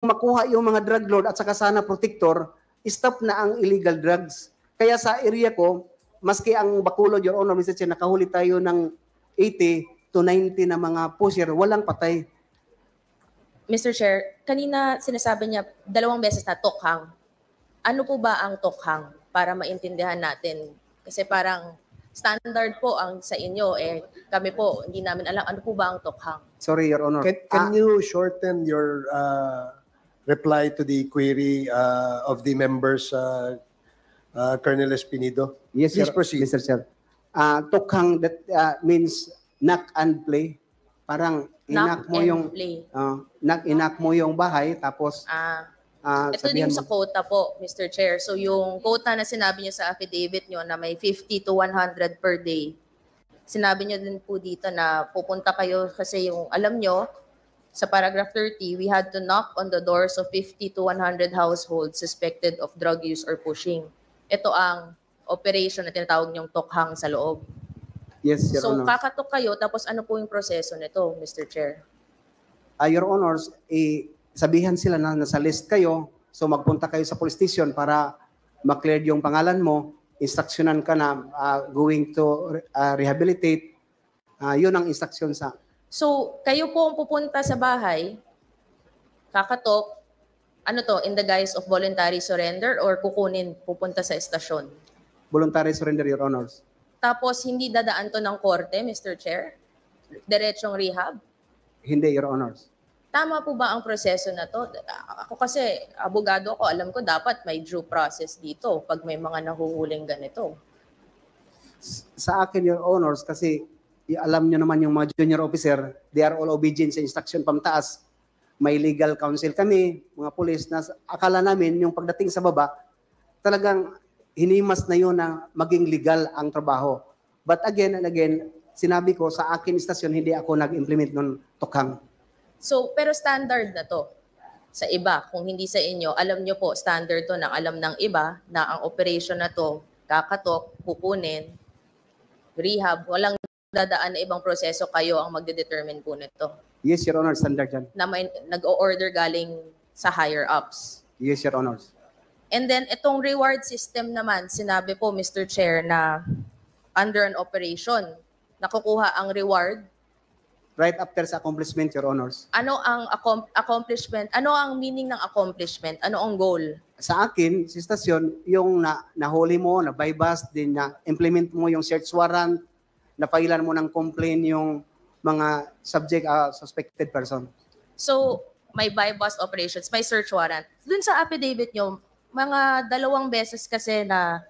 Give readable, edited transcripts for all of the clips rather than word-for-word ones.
makuha yung mga drug lord at saka sana protector, stop na ang illegal drugs. Kaya sa area ko, maski ang Bacolod, Your Honor, Mr. Chair, nakahuli tayo ng 80 to 90 na mga pusher, walang patay. Mr. Chair, kanina sinasabi niya 2 beses na tokhang. Ano po ba ang tokhang para maintindihan natin? Kasi parang standard po ang sa inyo, kami po, hindi namin alam ano po ba ang tokhang. Sorry, Your Honor. Can you shorten your reply to the query of the members, Colonel Espinido? Yes, Please sir, proceed. Mr. Chair. Tokhang, that means knock and play. Parang inak mo yung inak mo yung bahay tapos ito din sa quota po, Mr. Chair. So yung quota na sinabi niyo sa affidavit niyo na may 50 to 100 per day. Sinabi niyo din po dito na pupunta kayo kasi yung alam niyo sa paragraph 30, we had to knock on the doors of 50 to 100 households suspected of drug use or pushing. Ito ang operation na tinatawag niyong tokhang sa loob. Yes, Your Honor. So kakatok kayo, tapos ano po yung proseso nito, Mr. Chair? Your Honors, sabihan sila na nasa list kayo, so magpunta kayo sa police station para ma-clear yung pangalan mo, instructionan ka na going to rehabilitate. Yun ang instruction sa... So, kayo po ang pupunta sa bahay, kakatok, ano to, in the guise of voluntary surrender or kukunin, pupunta sa estasyon? Voluntary surrender, Your Honors. Tapos, hindi dadaan to ng korte, Mr. Chair? Diretsong rehab? Hindi, Your Honors. Tama po ba ang proseso na to? Ako kasi, abogado ako, alam ko dapat may due process dito pag may mga nahuhuling ganito. Sa akin, Your Honors, kasi alam nyo naman yung mga junior officer, they are all obedient sa instruction pamtaas. May legal counsel kami, mga police, na akala namin yung pagdating sa baba, talagang hinimas na yun na maging legal ang trabaho. But again and again, sinabi ko sa akin istasyon, hindi ako nag-implement ng tokhang. So, pero standard na to sa iba. Kung hindi sa inyo, alam nyo po, standard to ng alam ng iba na ang operation na to, kakatok, kukunin, rehab, walang dadaan na ibang proseso, kayo ang magde-determine po nito. Yes, Your Honor, standard yan. Na may nag-o-order galing sa higher ups. Yes, Your Honors. And then, itong reward system naman, sinabi po, Mr. Chair, na under an operation, nakukuha ang reward. Right after sa accomplishment, Your Honors. Ano ang accomplishment? Ano ang meaning ng accomplishment? Ano ang goal? Sa akin, sa stasyon, yung nahuli mo, na-bypass, din na-implement mo yung search warrant, na-filean mo ng complaint yung mga suspected person. So, may buy-bust operations, may search warrant. Dun sa affidavit nyo, mga 2 beses kasi na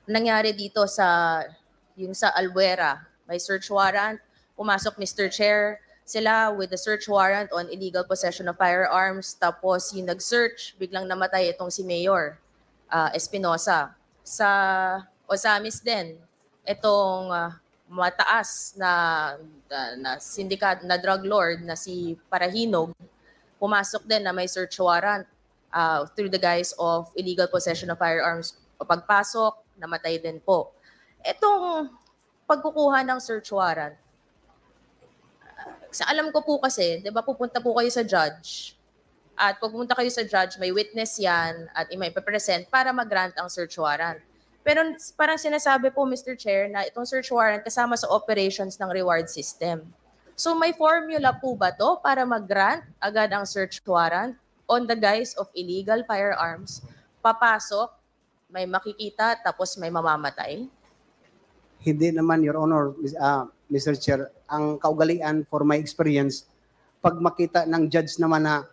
nangyari dito yung sa Albuera. May search warrant, pumasok Mr. Chair, sila with the search warrant on illegal possession of firearms, tapos yung nag-search, biglang namatay itong si Mayor Espinosa. Sa Osamis din, itong mataas na syndicat, na drug lord na si Parahinog, pumasok din na may search warrant through the guise of illegal possession of firearms. Pagpasok, namatay din po. Itong pagkukuha ng search warrant, sa alam ko po kasi, di ba pupunta po kayo sa judge, at pag pupunta kayo sa judge, may witness yan at may ipapresent para mag-grant ang search warrant. Pero parang sinasabi po, Mr. Chair, na itong search warrant kasama sa operations ng reward system. So may formula po ba to para mag-grant agad ang search warrant on the guise of illegal firearms? Papasok, may makikita, tapos may mamamatay? Hindi naman, Your Honor, Mr. Chair. Ang kaugalian, for my experience, pag makita ng judge naman na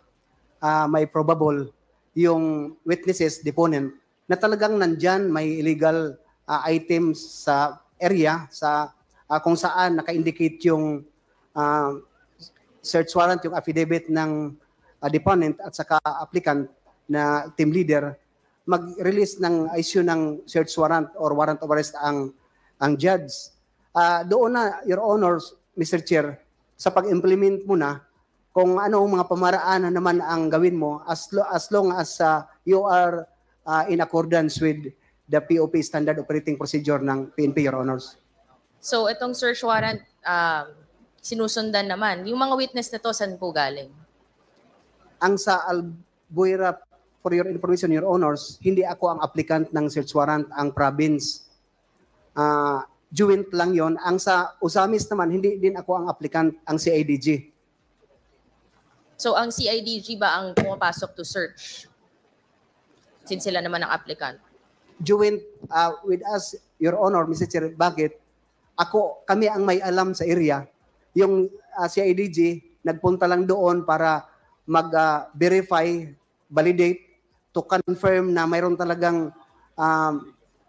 may probable yung witnesses, deponent, na talagang nandyan may illegal items sa area, sa kung saan naka-indicate yung search warrant, yung affidavit ng deponent at saka applicant na team leader, mag-release ng issue ng search warrant or warrant of arrest ang judge. Doon na, Your Honors, Mr. Chair, sa pag-implement mo na, kung ano mga pamaraan na naman ang gawin mo, as long as you are in accordance with the POP Standard Operating Procedure ng PNP, Your Honors. So itong search warrant, sinusundan naman. Yung mga witness na to, saan po galing? Ang sa Buira, for your information, Your Honors, hindi ako ang applicant ng search warrant, ang province. Joint lang yon. Ang sa Usamis naman, hindi din ako ang applicant, ang CIDG. So ang CIDG ba ang pumapasok to search? Since sila naman ang applicant. Joint with us, Your Honor, Mr. Chair, bakit? Kami ang may alam sa area. Yung CIDG, nagpunta lang doon para mag-verify, validate, to confirm na mayroon talagang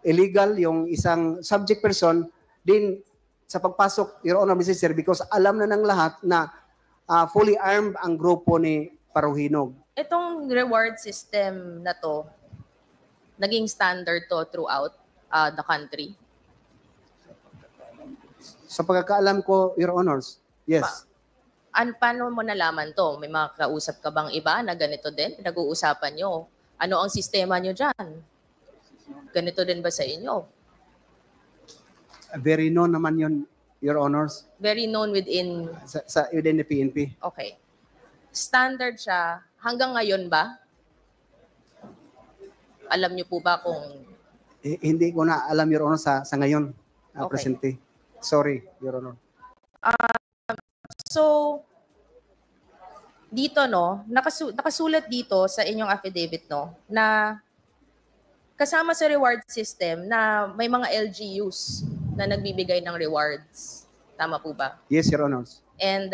illegal yung isang subject person. Din sa pagpasok, Your Honor, Mr. Chair, because alam na ng lahat na fully armed ang grupo ni Paruhinog. Itong reward system na to, naging standard to throughout the country? Sa pagkakaalam ko, Your Honors, yes. Paano mo nalaman to? May mga kausap ka bang iba na ganito din? Pinag-uusapan nyo? Ano ang sistema nyo dyan? Ganito din ba sa inyo? Very known naman yun, Your Honors. Very known within... Within the PNP. Okay. Standard siya. Hanggang ngayon ba? Alam nyo po ba kung... Hindi ko na alam, Your Honor, sa ngayon. Okay. Presente. Sorry, Your Honor. So, dito, no, nakasulat dito sa inyong affidavit, no, na kasama sa reward system na may mga LGUs na nagbibigay ng rewards. Tama po ba? Yes, Your Honors. And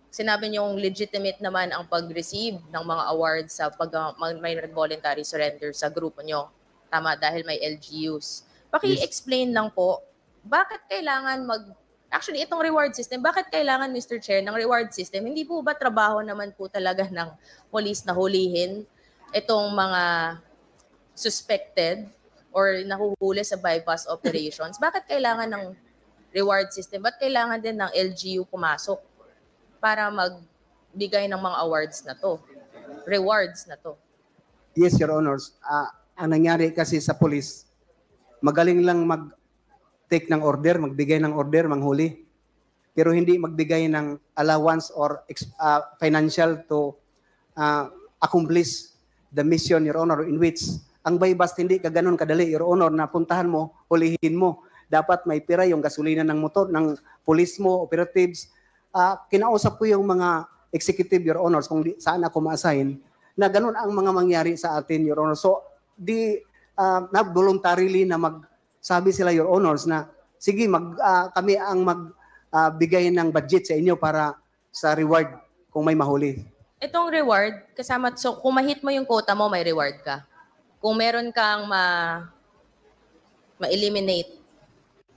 sinabi niyong legitimate naman ang pag-receive ng mga awards sa may voluntary surrender sa grupo nyo. Tama, dahil may LGUs. Paki-explain lang po, bakit kailangan Actually, itong reward system, bakit kailangan, Mr. Chair, ng reward system? Hindi po ba trabaho naman po talaga ng police na hulihin itong mga suspected or nahuhuli sa bypass operations? Bakit kailangan ng reward system? Ba't kailangan din ng LGU pumasok para magbigay ng mga awards na to? Rewards na to? Yes, Your Honors. Ang nangyari kasi sa police, magaling lang take ng order, magbigay ng order, manghuli. Pero hindi magbigay ng allowance or financial to accomplish the mission, Your Honor, in which ang bypass hindi ka ganun kadali, Your Honor, na puntahan mo, hulihin mo. Dapat may pira yung gasolina ng motor, ng police mo, operatives. Kinausap ko yung mga executive, Your Honors, kung saan ako ma-assign, na ganun ang mga mangyari sa atin, Your Honor. So, voluntarily na sabi sila, Your Honors, na sige, kami ang magbigay ng budget sa inyo para sa reward kung may mahuli. Itong reward, kasama, so kung ma-hit mo yung quota mo, may reward ka. Kung meron kang ma-eliminate,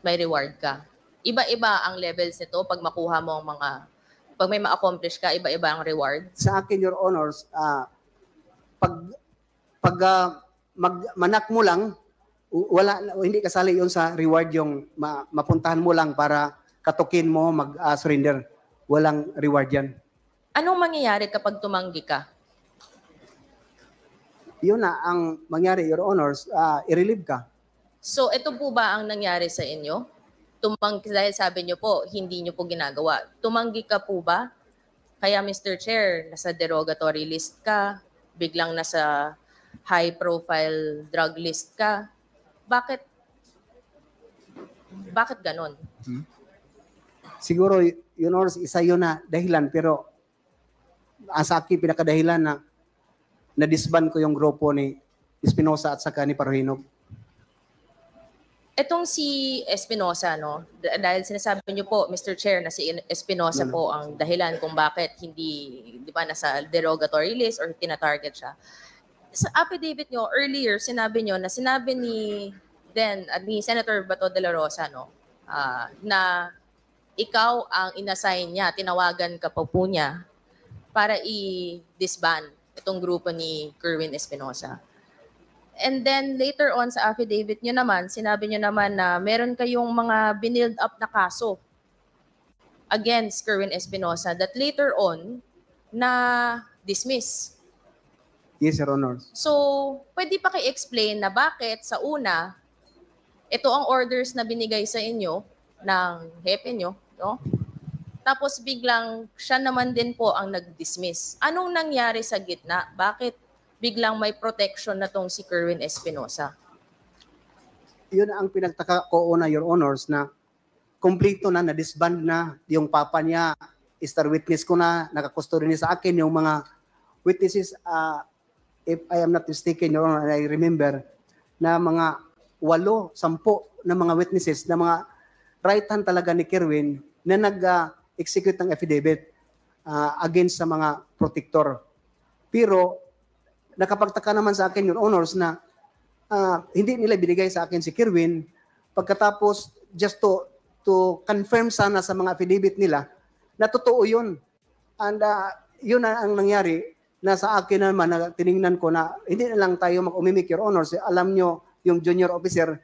may reward ka. Iba-iba ang levels nito pag makuha mo ang pag may ma-accomplish ka, iba-iba ang reward. Sa akin, Your Honors, manak mo lang, hindi kasali yun sa reward yung mapuntahan mo lang para katukin mo, mag-surrender. Walang reward yan. Anong mangyayari kapag tumanggi ka? Yun na ang mangyari, Your Honors, i-relieve ka. So ito po ba ang nangyari sa inyo? Dahil sabi nyo po, hindi nyo po ginagawa. Tumanggi ka po ba? Kaya Mr. Chair, nasa derogatory list ka, biglang nasa high-profile drug list ka. Bakit ganon? Siguro, Your Honors, isa yun na dahilan, pero sa akin, pinakadahilan na na-disband ko yung grupo ni Espinosa at saka ni Paruhinog. Etong si Espinosa, no? Dahil sinasabi niyo po, Mr. Chair, na si Espinosa po ang dahilan kung bakit hindi, di ba, nasa derogatory list or tina-target siya. Sa affidavit niyo earlier, sinabi niyo na sinabi ni Senator Bato de la Rosa, no, na ikaw ang inassign niya, tinawagan ka po niya para i-disband itong grupo ni Kerwin Espinosa. And then later on sa affidavit niyo naman, sinabi niyo naman na meron kayong mga binild up na kaso against Kerwin Espinosa that later on na dismiss. Yes, Your Honor. So, pwede pa kayo-explain na bakit sa una, ito ang orders na binigay sa inyo ng hepe nyo, no? Tapos biglang siya naman din po ang nag-dismiss. Anong nangyari sa gitna? Bakit biglang may protection na tong si Kerwin Espinosa? Yun ang pinagtaka ko una, Your Honors, na kompleto na, na-disband na yung papa niya, star witness ko na, nakakustody niya sa akin yung mga witnesses, if I am not mistaken, Your Honor, I remember, na mga 8, 10 na mga witnesses, na mga right hand talaga ni Kerwin, na nag-execute ng affidavit against sa mga protector. Pero, nakapagtaka naman sa akin, Your Honors, na hindi nila binigay sa akin si Kerwin, pagkatapos just to confirm sana sa mga affidavit nila na totoo yun. And yun ang nangyari na sa akin naman na tiningnan ko na hindi na lang tayo mag-umimik, Your Honors. Alam nyo, yung junior officer,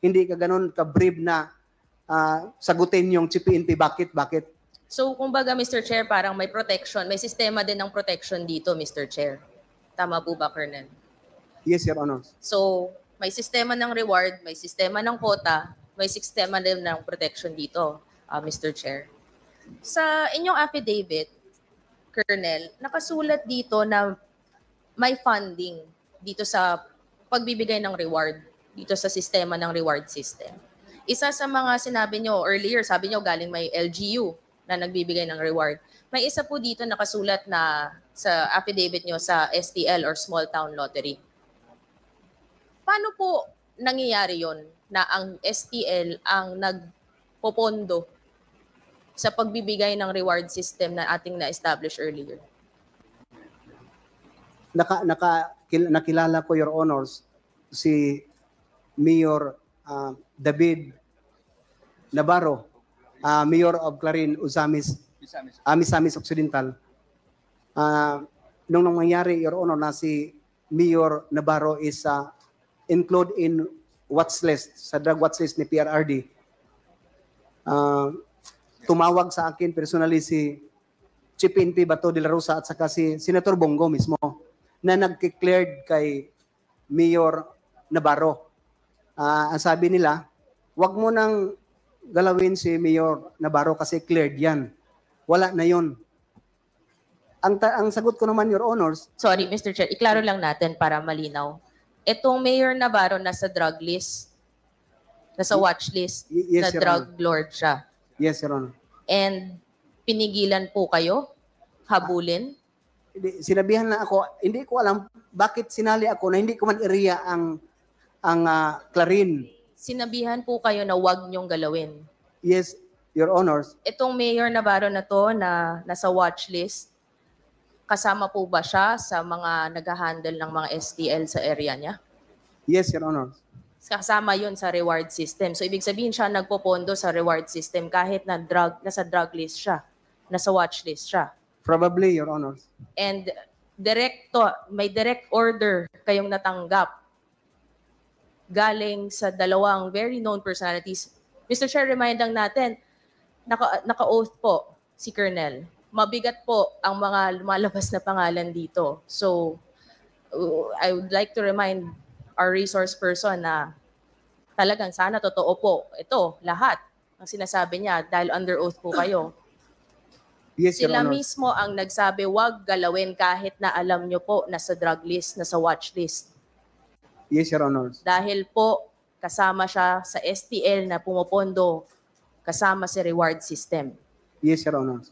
hindi ka ganun ka-brave na sagutin yung CPNP. Bakit? So, kumbaga, Mr. Chair, parang may protection, may sistema din ng protection dito, Mr. Chair. Tama po ba, Colonel? Yes, Your Honors. So, may sistema ng reward, may sistema ng quota, may sistema din ng protection dito, Mr. Chair. Sa inyong affidavit, Colonel, nakasulat dito na may funding dito sa pagbibigay ng reward, dito sa sistema ng reward system. Isa sa mga sinabi nyo earlier, sabi nyo galing may LGU na nagbibigay ng reward. May isa po dito nakasulat na sa affidavit nyo sa STL or Small Town Lottery. Paano po nangyayari yon na ang STL ang nagpopondo sa pagbibigay ng reward system na ating na-establish earlier? Nakilala ko, Your Honors, si Mayor David Navarro, Mayor of Clarin, Misamis Occidental. Nung nangyari, Your Honor, na si Mayor Navarro is include in watch list, sa drug watch list ni PRRD. Tumawag sa akin personally si Chief PNP Bato de la Rosa at saka si Senator Bongo mismo na nag-declared kay Mayor Navarro. Ang sabi nila, wag mo nang galawin si Mayor Navarro kasi cleared yan. Wala na yun. Ang sagot ko naman, Your Honors. Sorry, Mr. Chair, iklaro lang natin para malinaw. Itong Mayor Navarro nasa drug list, nasa watch list, Yes, na Your drug Honor. lord siya. Yes, Your Honor. And pinigilan po kayo? Habulin? Sinabihan na ako, hindi ko alam bakit sinali ako na hindi ko man area ang Clarin. Sinabihan po kayo na wag niyong galawin. Yes, Your Honors. Itong Mayor Navarro na to na nasa watch list, kasama po ba siya sa mga nag-handle ng mga STL sa area niya? Yes, Your Honors. Kasama yun sa reward system. So, ibig sabihin siya nagpopondo sa reward system kahit na nasa drug list siya, nasa watch list siya. Probably, Your Honors. And may direct order kayong natanggap galing sa dalawang very known personalities. Mr. Chair, remind lang natin, naka-oath po si Colonel. Mabigat po ang mga lumalabas na pangalan dito. So, I would like to remind our resource person na talagang sana totoo po. Ito, lahat ang sinasabi niya dahil under oath po kayo. Yes, Your Sila Honors. mismo ang nagsabi, wag galawin kahit na alam nyo po nasa drug list, nasa watch list. Yes, Your Honors. Dahil po kasama siya sa STL na pumopondo kasama sa reward system. Yes, Your Honors.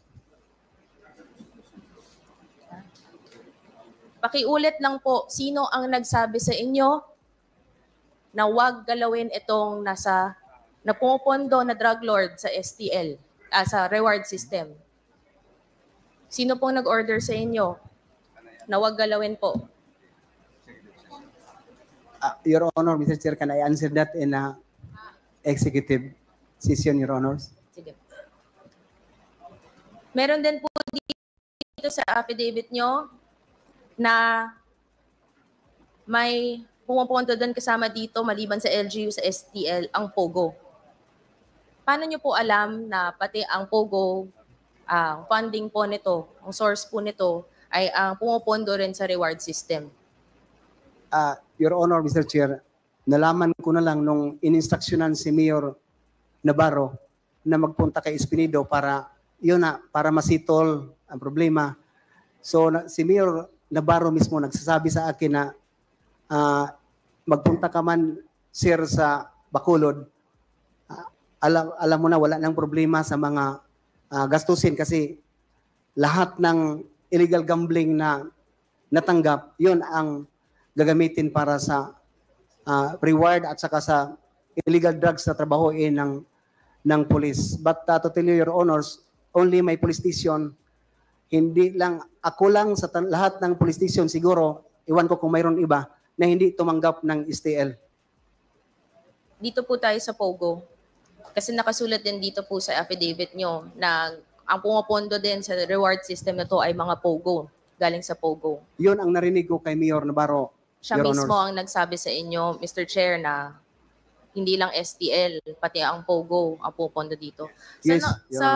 Pakiulit lang po, sino ang nagsabi sa inyo na wag galawin itong na pumopondo na drug lord sa STL, sa reward system? Sino pong nag-order sa inyo na wag galawin po? Your Honor, Mr. Chair, can I answer that in a executive session, Your Honors? Sige. Meron din po dito sa affidavit nyo na may pumupunto doon kasama dito maliban sa LGU sa STL ang POGO. Paano nyo po alam na pati ang POGO, ang funding po nito, ang source po nito ay ang pumupondo rin sa reward system? Your Honor, Mr. Chair, nalaman ko na lang nung ininstruksyonan si Mayor Navarro na magpunta kay Espinido para masitol ang problema. So si Mayor Navarro mismo nagsasabi sa akin na magpunta ka man, sir, sa Bacolod, alam mo na wala nang problema sa mga gastusin kasi lahat ng illegal gambling na natanggap, yun ang gagamitin para sa reward at saka sa illegal drugs na trabahoin ng police. But to tell you, Your Honors, only my police station, hindi lang, ako lang sa lahat ng police station siguro, iwan ko kung mayroon iba, na hindi tumanggap ng STL. Dito po tayo sa POGO. Kasi nakasulat din dito po sa affidavit nyo na ang pumapondo din sa reward system na to ay mga POGO, galing sa POGO. Yun ang narinig ko kay Mayor Navarro. Siya Your mismo Honors. ang nagsabi sa inyo, Mr. Chair, na hindi lang STL, pati ang POGO ang pupondo dito. Yes, Sa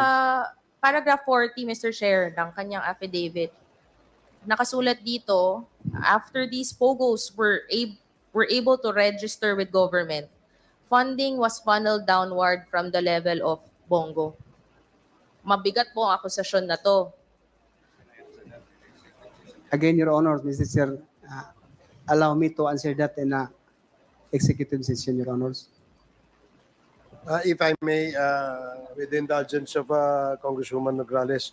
paragraph 40, Mr. Chair, ng kanyang affidavit, nakasulat dito, after these POGOs were able to register with government, funding was funneled downward from the level of Bongo. Mabigat po ang akusasyon na to. Again, Your Honor, Mr. Chair, allow me to answer that in a executive session, Your Honors. If I may, with the indulgence of Congresswoman Nograles,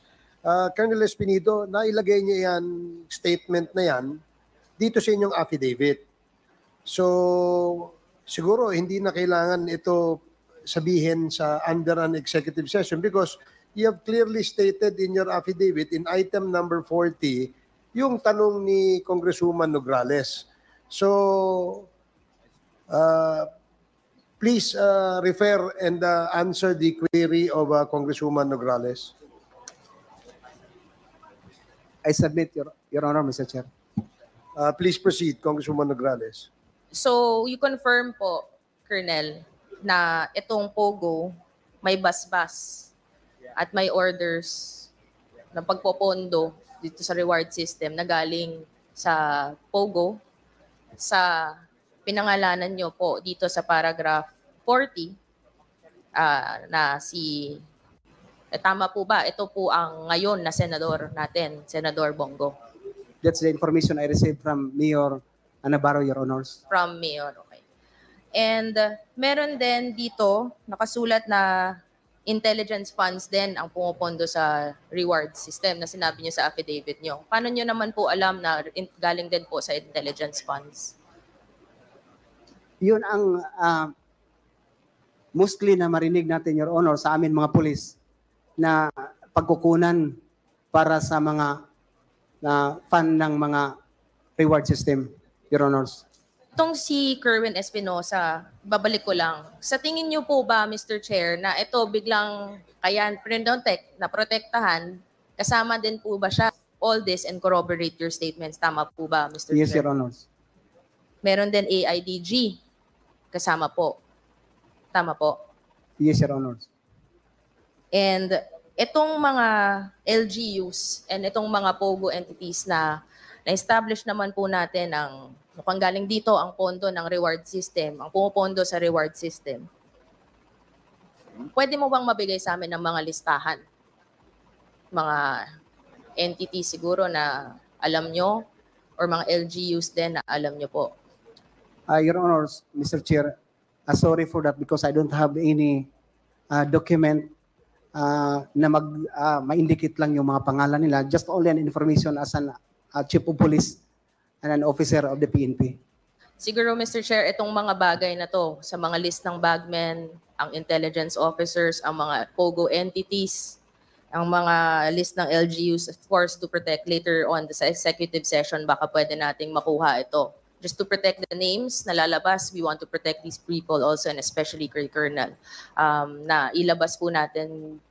Colonel Espinido, nailagay niya yan, statement na yan, dito sa inyong affidavit. So, siguro hindi na kailangan ito sabihin sa under an executive session because you have clearly stated in your affidavit in item number 40 yung tanong ni Congresswoman Nograles. So, please refer and answer the query of Congresswoman Nograles. I submit, Your Honor, Mr. Chair. Please proceed, Congresswoman Nograles. So, you confirm po, Colonel, na itong POGO may basbas at may orders na pagpopondo dito sa reward system na galing sa POGO sa pinangalanan nyo po dito sa paragraph 40 na si tama po ba? Ito po ang ngayon na senador natin, Senador Bongo. That's the information I received from Mayor Navarro, Your Honors. From Mayor, okay. And meron din dito, nakasulat na intelligence funds din ang pumupondo sa reward system na sinabi niyo sa affidavit niyo. Paano niyo naman po alam na galing din po sa intelligence funds? Yun ang mostly na marinig natin, Your Honor, sa amin mga pulis na pagkukunan para sa mga fund ng mga reward system, Your Honors. Itong si Kerwin Espinosa, babalik ko lang. Sa tingin niyo po ba, Mr. Chair, na ito biglang kaya Prendontek na protektahan, kasama din po ba siya? All this and corroborate your statements. Tama po ba, Mr. Yes, Chair? Your Honors. Meron din AIDG. Kasama po. Tama po. Yes, Your Honors. And itong mga LGUs and itong mga POGO entities na na-establish naman po natin ang mukhang galing dito ang pondo ng reward system, ang pumupondo sa reward system. Pwede mo bang mabigay sa amin ng mga listahan? Mga entities siguro na alam nyo or mga LGUs din na alam nyo po? Your Honors, Mr. Chair, sorry for that because I don't have any document na ma-indicate lang yung mga pangalan nila. Just only an information as an chief of police and an officer of the PNP. Siguro, Mr. Chair, itong mga bagay na to sa mga list ng bagmen, ang intelligence officers, ang mga POGO entities, ang mga list ng LGUs, of course, to protect later on sa executive session, baka pwede nating makuha ito. Just to protect the names na lalabas, we want to protect these people also and especially kay Colonel na ilabas po natin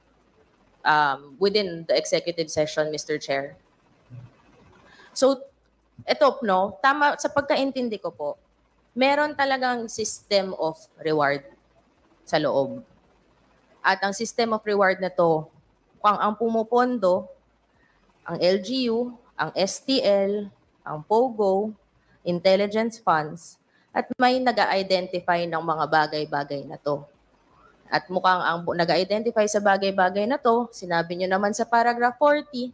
within the executive session, Mr. Chair. So, ito, no, tama, sa pagkaintindi ko po, meron talagang system of reward sa loob. At ang system of reward na to, kung ang pumupondo, ang LGU, ang STL, ang POGO, intelligence funds, at may nag-identify ng mga bagay-bagay na to. At mukhang ang nag-identify sa bagay-bagay na to, sinabi nyo naman sa paragraph 40,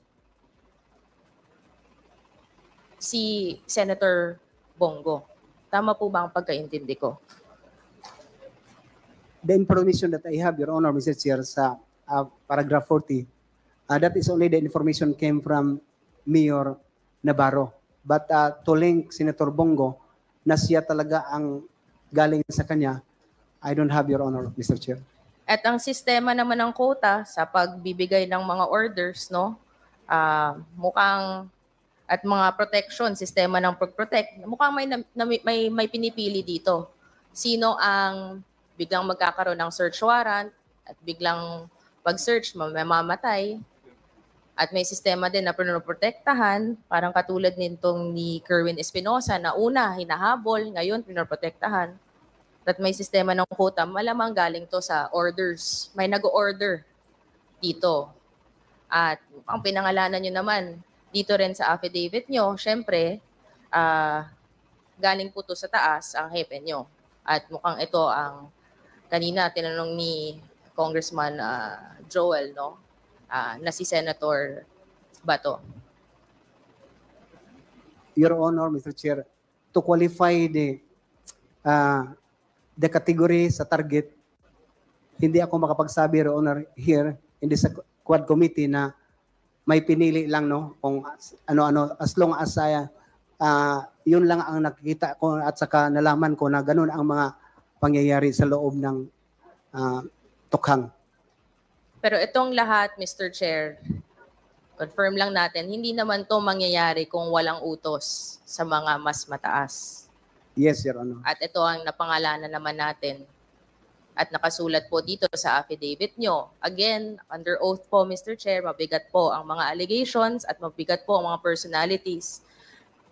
si Senator Bongo. Tama po ba ang pagkaintindi ko? The information that I have, Your Honor, Mr. Chair, sa paragraph 40, that is only the information came from Mayor Navarro. But to link Senator Bongo na siya talaga ang galing sa kanya, I don't have, Your Honor, Mr. Chair. At ang sistema naman ng quota sa pagbibigay ng mga orders, no? Mukhang at mga protection, sistema ng pag-protect, mukhang may pinipili dito. Sino ang biglang magkakaroon ng search warrant at biglang pag-search mamamatay. At may sistema din na pinoprotektahan, parang katulad nitong ni Kerwin Espinosa na una hinahabol, ngayon pinoprotektahan. At may sistema ng quota, malamang galing to sa orders. May nag-order dito. At ang pinangalanan nyo naman, dito rin sa affidavit nyo, syempre, galing po to sa taas ang hepe nyo. At mukhang ito ang kanina tinanong ni Congressman Joel, no? Na si Senator Bato. Your Honor, Mr. Chair, to qualify the category sa target, hindi ako makapagsabi, Your Honor, here in this Quad Committee na may pinili lang, no, kung ano-ano, as long as yun lang ang nakikita ko at saka nalaman ko na ganun ang mga pangyayari sa loob ng tukhang. Pero itong lahat, Mr. Chair, confirm lang natin, hindi naman to mangyayari kung walang utos sa mga mas mataas. Yes, Your Honor. At ito ang napangalanan naman natin. At nakasulat po dito sa affidavit nyo. Again, under oath po, Mr. Chair, mabigat po ang mga allegations at mabigat po ang mga personalities.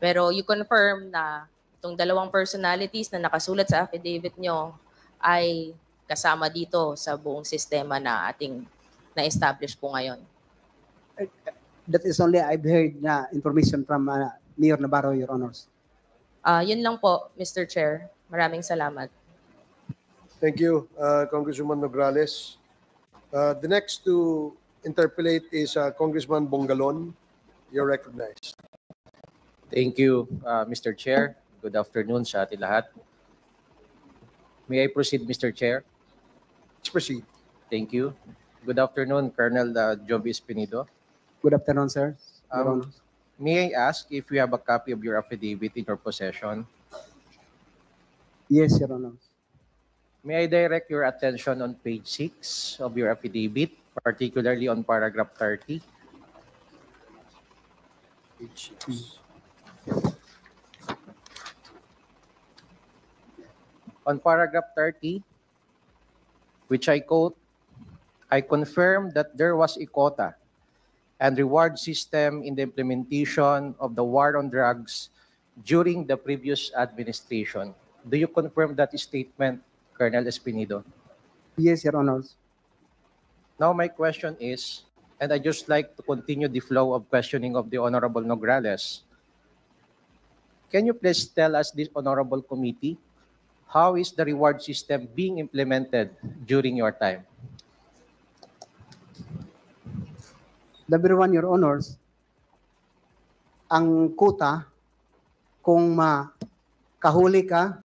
Pero you confirm na itong dalawang personalities na nakasulat sa affidavit nyo ay kasama dito sa buong sistema na ating na-establish po ngayon. That is only I've heard na information from Mayor Navarro, Your Honors. Yun lang po, Mr. Chair. Maraming salamat. Thank you, Congresswoman Nograles. The next to interpellate is Congressman Bongalon. You're recognized. Thank you, Mr. Chair. Good afternoon sa ating lahat. May I proceed, Mr. Chair? Let's proceed. Thank you. Good afternoon, Colonel Joby Espinido. Good afternoon, sir. Your Honors. May I ask if you have a copy of your affidavit in your possession? Yes, Your Honor. May I direct your attention on page 6 of your affidavit, particularly on paragraph 30? Page 6. On paragraph 30, which I quote, I confirm that there was a quota and reward system in the implementation of the war on drugs during the previous administration. Do you confirm that statement, Colonel Espinido? Yes, Your Honors. Now my question is, and I just like to continue the flow of questioning of the Honorable Nograles. Can you please tell us, this Honorable Committee, how is the reward system being implemented during your time? Number one, Your Honors, ang kuta, kung makahuli ka